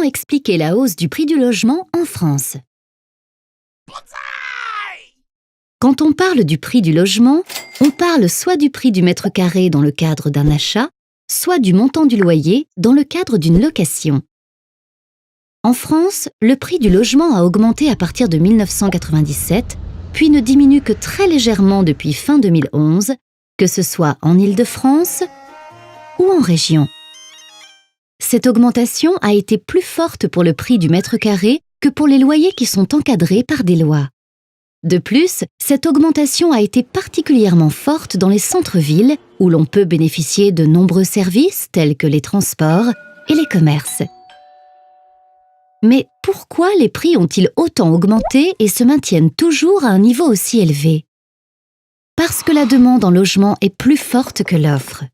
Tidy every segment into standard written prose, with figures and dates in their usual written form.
Comment expliquer la hausse du prix du logement en France? Quand on parle du prix du logement, on parle soit du prix du mètre carré dans le cadre d'un achat, soit du montant du loyer dans le cadre d'une location. En France, le prix du logement a augmenté à partir de 1997, puis ne diminue que très légèrement depuis fin 2011, que ce soit en Île-de-France ou en région. Cette augmentation a été plus forte pour le prix du mètre carré que pour les loyers qui sont encadrés par des lois. De plus, cette augmentation a été particulièrement forte dans les centres-villes où l'on peut bénéficier de nombreux services tels que les transports et les commerces. Mais pourquoi les prix ont-ils autant augmenté et se maintiennent toujours à un niveau aussi élevé? Parce que la demande en logement est plus forte que l'offre.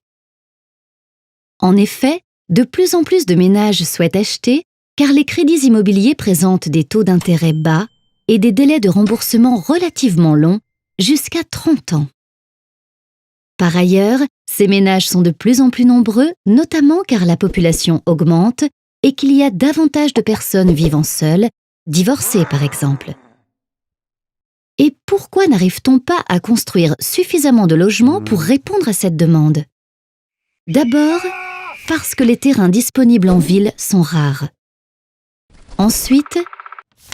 En effet, de plus en plus de ménages souhaitent acheter car les crédits immobiliers présentent des taux d'intérêt bas et des délais de remboursement relativement longs, jusqu'à 30 ans. Par ailleurs, ces ménages sont de plus en plus nombreux, notamment car la population augmente et qu'il y a davantage de personnes vivant seules, divorcées par exemple. Et pourquoi n'arrive-t-on pas à construire suffisamment de logements pour répondre à cette demande? D'abord, parce que les terrains disponibles en ville sont rares. Ensuite,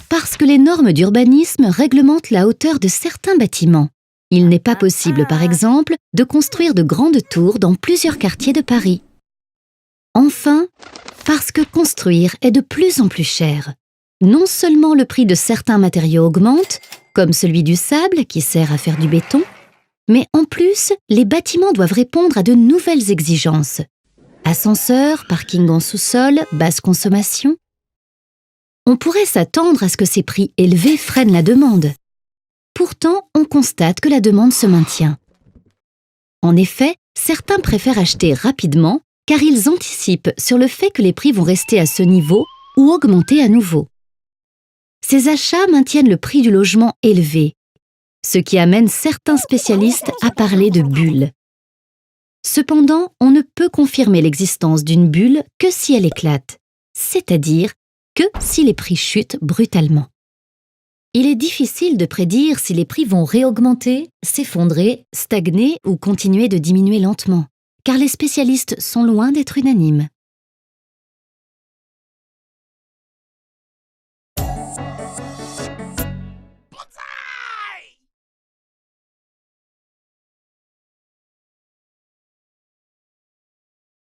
parce que les normes d'urbanisme réglementent la hauteur de certains bâtiments. Il n'est pas possible, par exemple, de construire de grandes tours dans plusieurs quartiers de Paris. Enfin, parce que construire est de plus en plus cher. Non seulement le prix de certains matériaux augmente, comme celui du sable qui sert à faire du béton, mais en plus, les bâtiments doivent répondre à de nouvelles exigences. Ascenseurs, parking en sous-sol, basse consommation. On pourrait s'attendre à ce que ces prix élevés freinent la demande. Pourtant, on constate que la demande se maintient. En effet, certains préfèrent acheter rapidement car ils anticipent sur le fait que les prix vont rester à ce niveau ou augmenter à nouveau. Ces achats maintiennent le prix du logement élevé, ce qui amène certains spécialistes à parler de bulle. Cependant, on ne peut confirmer l'existence d'une bulle que si elle éclate, c'est-à-dire que si les prix chutent brutalement. Il est difficile de prédire si les prix vont réaugmenter, s'effondrer, stagner ou continuer de diminuer lentement, car les spécialistes sont loin d'être unanimes.